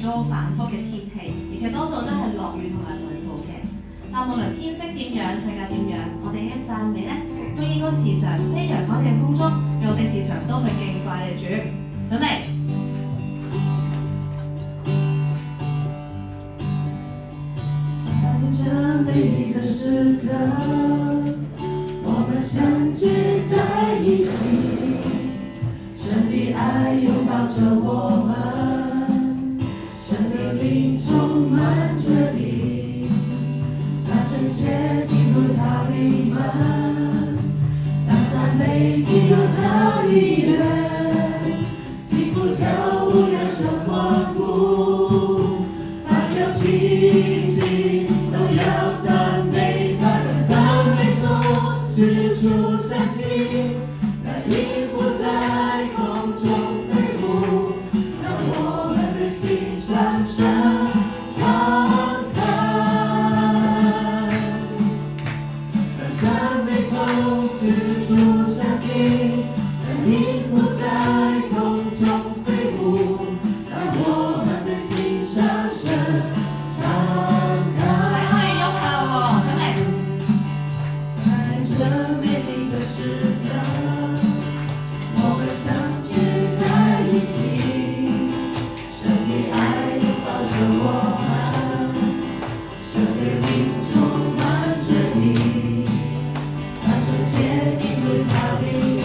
遭反覆嘅天氣，而且多數都係落雨同埋雷暴嘅。但無論天色點樣，世界點樣，我哋嘅讚美咧都應該時常飛揚喺你空中，讓我哋時常都去敬拜你主。準備。在这美丽的时刻，我们相聚在一起，神的爱拥抱着我们，神的灵充满着你，让这切进入他的门，让赞美进入他的园，击鼓跳舞扬声欢呼，他有气息都要赞美他，让赞美从四处响起，那音符在空中飞舞，让我们的心向神敞开，让赞美从四处响起，那音符在空中飞舞，让我们的心向神敞开。可以喐下喎，準備。在这美麗的時刻，我們相聚在一起，神的愛擁抱着我們，神的靈充滿着你，讓這切進入他的門，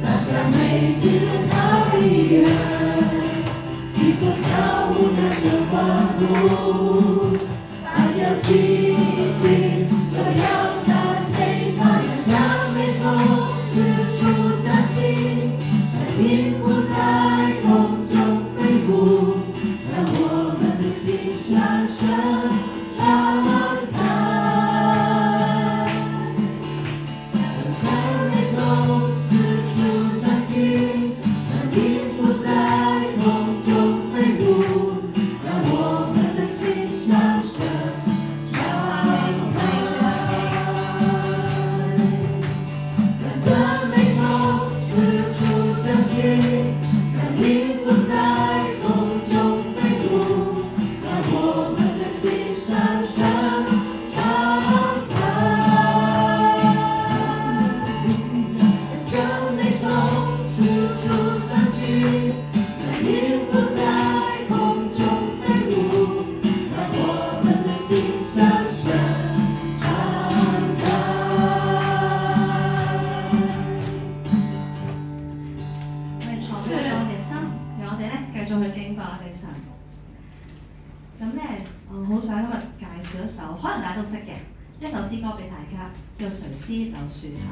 讓讚美進入他的園，擊鼓跳舞揚聲歡呼，凡有氣息都要讚美他，讓讚美從四處響起，讓音符在空中飛舞，讓我們的心向神敞開，讓讚美從四處響起，讓音符在空中飛舞，讓我們的心向神敞開，讓讚美從四處響起，讓音符在空中飛舞，讓我們的心向神敞開，讓讚美從四處響起，讓音符在空中飛舞，讓我們的心向神敞開。我哋敞開我哋心，讓我哋咧繼續去敬拜我哋神。咁咧，我好想今日介紹一首，可能大家都識嘅一首詩歌俾大家，叫《垂絲柳樹下》。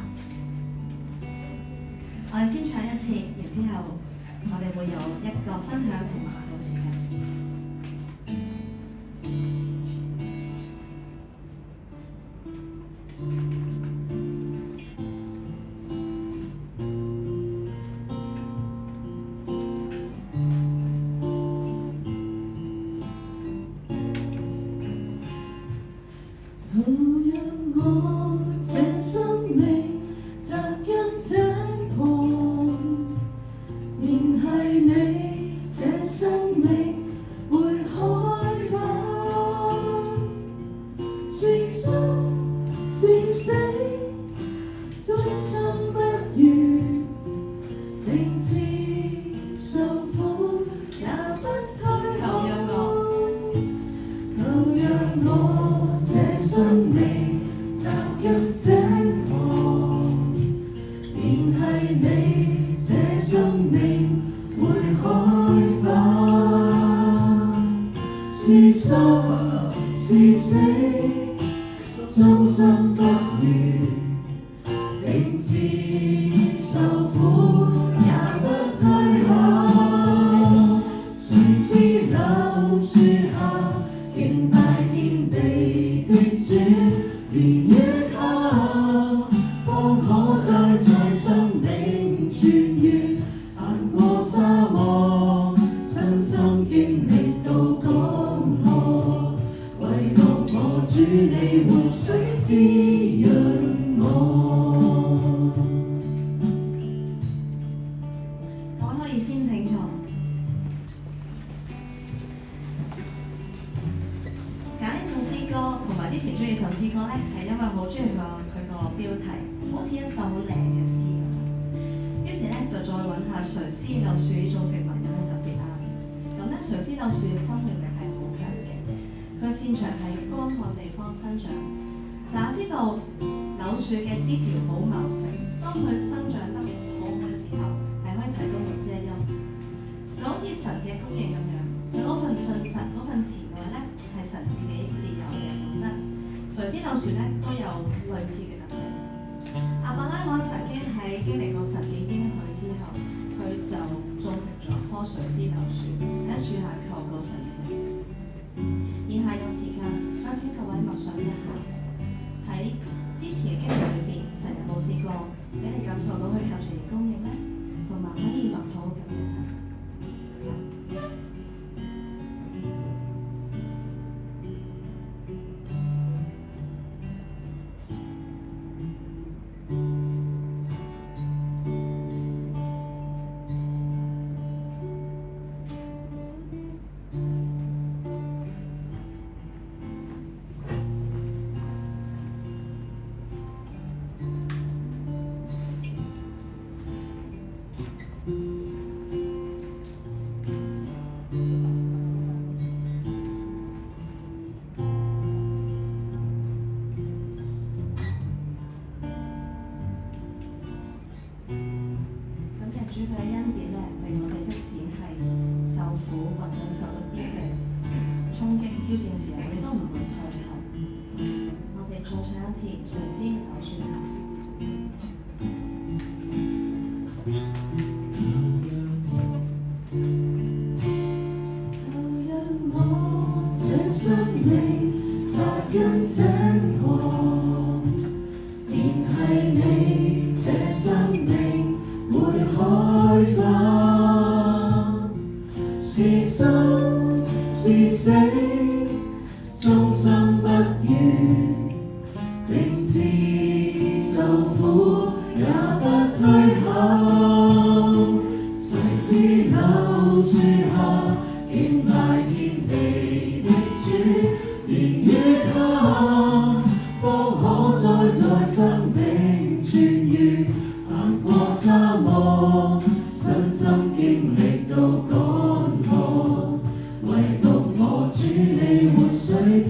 我哋先唱一次，然之後我哋會有一個分享同埋禱告時間。好讓我這生命扎根井旁，連繫你這生命會開花，是生是死，終生不渝，定志受苦也不退後，求讓我這生命扎根井旁，連繫你這生命會開花，是生是死，終生不渝，定志受苦也不退後，垂絲柳樹下敬拜天地的主，連於他方可在生命痊癒，行過沙漠，親身經歷到江河，唯獨我主你活水滋潤。之前中意首詩歌咧，係因為好中意佢個標題，好似一首好靚嘅詩咁。於是咧就再揾下垂絲柳樹種植物有咩特別啊？咁咧垂絲柳樹嘅生命力係好強嘅，佢擅長喺乾旱地方生長。嗱，我知道柳樹嘅枝條好茂盛，當佢生長得好嘅時候，係可以提供到遮陰，就好似神嘅供應咁樣。佢嗰份信實、嗰份慈愛咧，係神自己自有嘅本質。垂絲柳樹咧都有類似嘅特性。亞伯拉罕曾經喺經歷過神嘅應許之後，佢就種植咗棵垂絲柳樹喺樹下求告神嘅名。以下有時間，想請各位默想一下，喺之前嘅經歷裏邊，神有冇試過俾你感受到佢及時嘅供應呢？同埋可以默禱感謝神。主嘅恩典咧，令我哋即使係受苦或者受到啲嘅衝擊挑戰時候，我哋都唔會退後。我哋再唱一次《垂絲柳樹下》。讓我這生命扎根井河，連繫你這生命。會開花，是生是死，終生不渝，定志受苦也不退後。垂絲柳樹下，敬拜天地的主，連於他，方可在生命痊癒。行過沙漠，身心經歷到乾涸，唯獨我主你活水之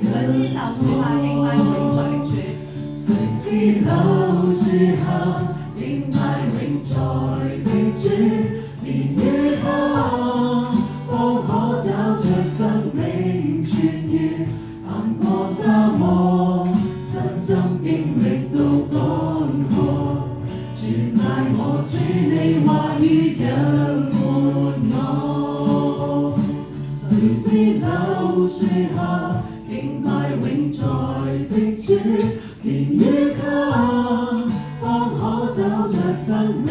垂絲柳樹下敬拜永在的主，垂絲柳樹下敬拜永在的主，連於他，方可找着生命痊癒。行過沙漠，身心經歷到乾涸。全賴我主你話語養活我，垂絲柳樹下敬拜永在的主，連於他，方可找着生命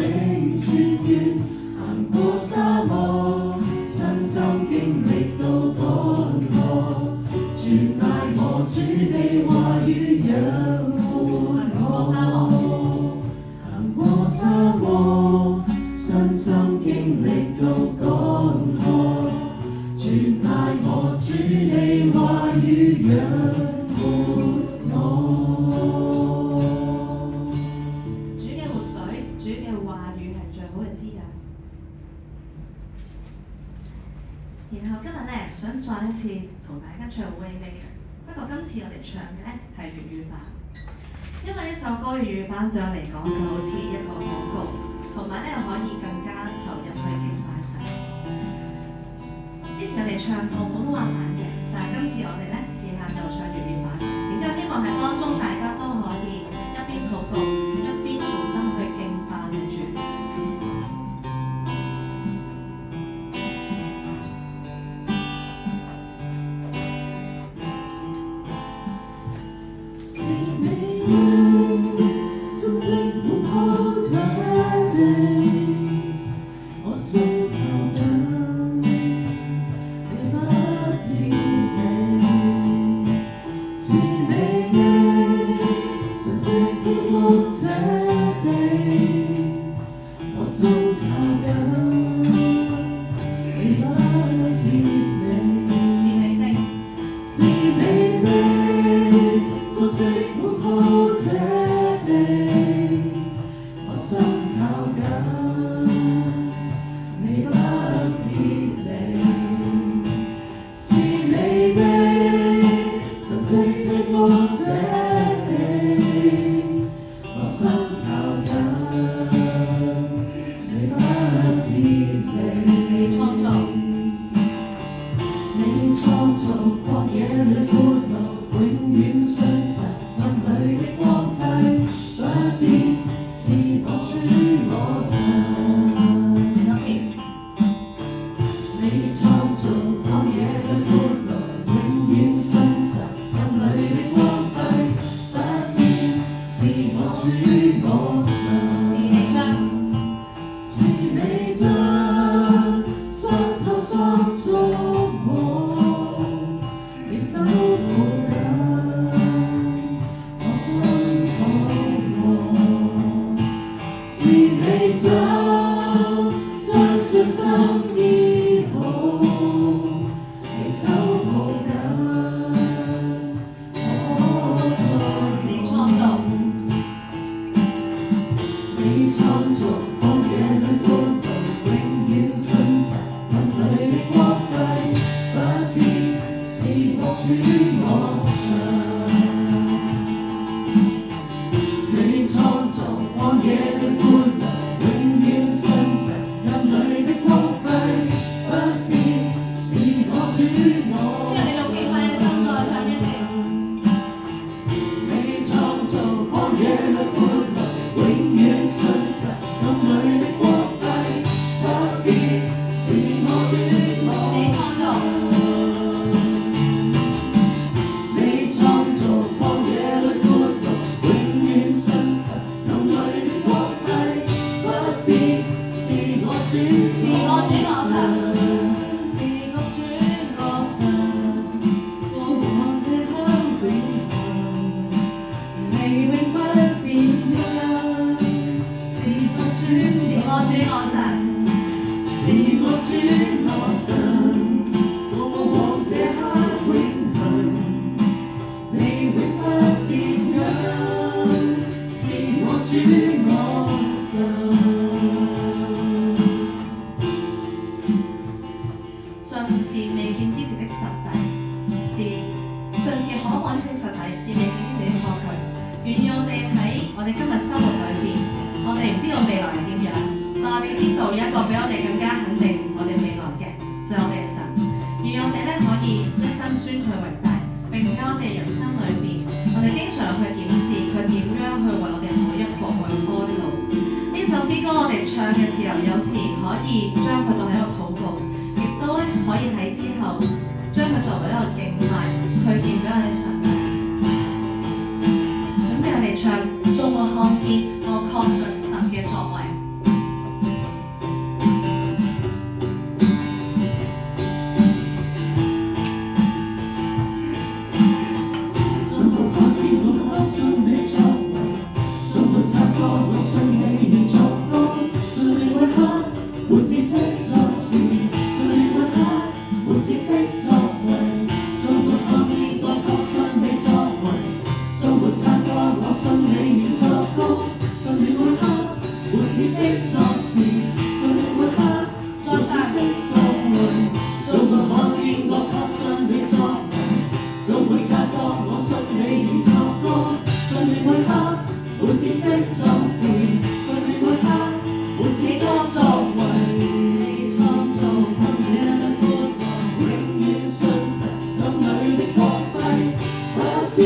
痊癒。行過沙漠，身心經歷到乾涸，全賴我主你話語養活我。過沙漠，身心經歷到乾涸，全賴我主你話語養活我。主嘅活水，主嘅話語係最好嘅滋養。然後今日咧，想再一次同大家唱 Waymaker， 不過今次我哋唱嘅咧係粵語版。因為呢首歌粵語版對我嚟講就好似一個廣告，同埋咧可以更加投入去敬拜神。之前我哋唱過普通話版嘅，但係今次我哋咧試下就唱粵語版，然之後希望喺當中大家都可以一邊禱告一邊重新去敬拜主。你創造曠野的歡樂，永遠信實，暗裏的光輝，不變是我主我神。是你將傷口塑造我，你手抱緊我心痛我，是你手將傷心醫好，你手抱緊我在你創造，你創造曠野裏歡樂，永遠信實，暗裏的光輝，不變是我主我神。你創造曠野裏歡樂，永遠信實，暗裏的光輝，不變是我主我因為你用敬畏嘅心再唱一次。你創造曠野裏歡樂，永遠信實，暗裏的光輝，不變是我主我你創造，你創造曠野裏歡樂，永遠信實，暗裏的光輝，不變是我主是我主我神。是我主我神，我望這刻永恆，你永不變樣，是我主是我主我神。是我主我神，我望這刻永恆，你永不變樣，是我主我神。信是未見之時的實底，信是可望之實體，是未見之時的確據。願意我哋喺我哋今日生活裏邊，我哋唔知道未來係點樣，但我哋知道有一個比我哋更加肯定我哋未來嘅，就係我哋嘅神。願意我哋可以一心尊佢為大，並且喺我哋人生裏邊，我哋經常去檢視佢點樣去為我哋每一步去開路。呢首詩歌我哋唱嘅時候，有時可以將佢當係一個禱告。都咧可以喺之後將佢作為一個敬拜，去獻俾我哋上帝。準備我哋唱，縱我看見，我確信神嘅作為。縱我看見，我確信你作為，縱我察覺，我信你願作工，信你為他沒知識作事。沒知識作為，縱沒看見我確信你作為，縱沒察覺我信你願作工，信你會黑，沒知識作事，信你會黑，沒知識作為，縱沒看見我確信你作為，縱沒察覺我信你願作工，信你會黑，沒知識作事，信你會黑，沒知識作為，你創造曠野裏歡樂。永遠信實，暗裏的光輝，不變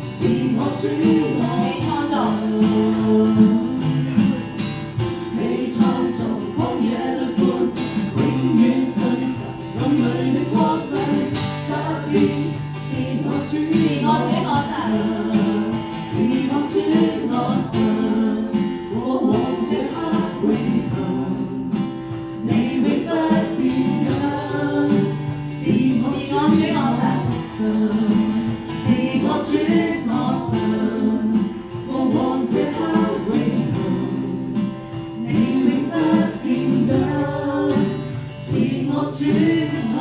是我主我神。你創造曠野裏歡樂，永遠信實，暗裏的光輝，不變是我主我神。是我主我神，我望這刻永恆，你永不變樣。是我主我神，是我主我神，我望這刻永恆，你永不變樣，是我主我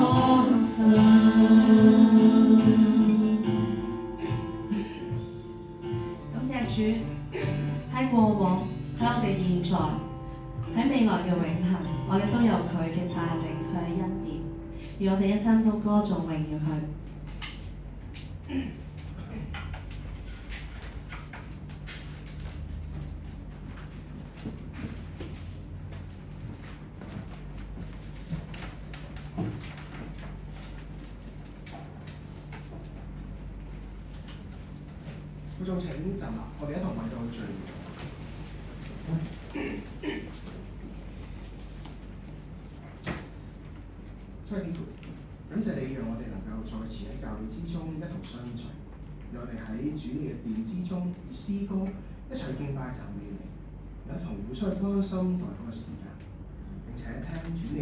神。感謝主喺過往，喺我哋現在，喺未來嘅永恆，我哋都有佢嘅帶領，佢嘅恩典。而我哋一生都歌頌榮耀佢。觀眾請站立，我哋一同為到聚。所以天父，感謝你讓我哋能夠再次喺教會之中一同相聚，讓我哋喺主你嘅殿之中以詩歌一齊敬拜讚美你，有一同互相關心代禱嘅時間，並且聽主你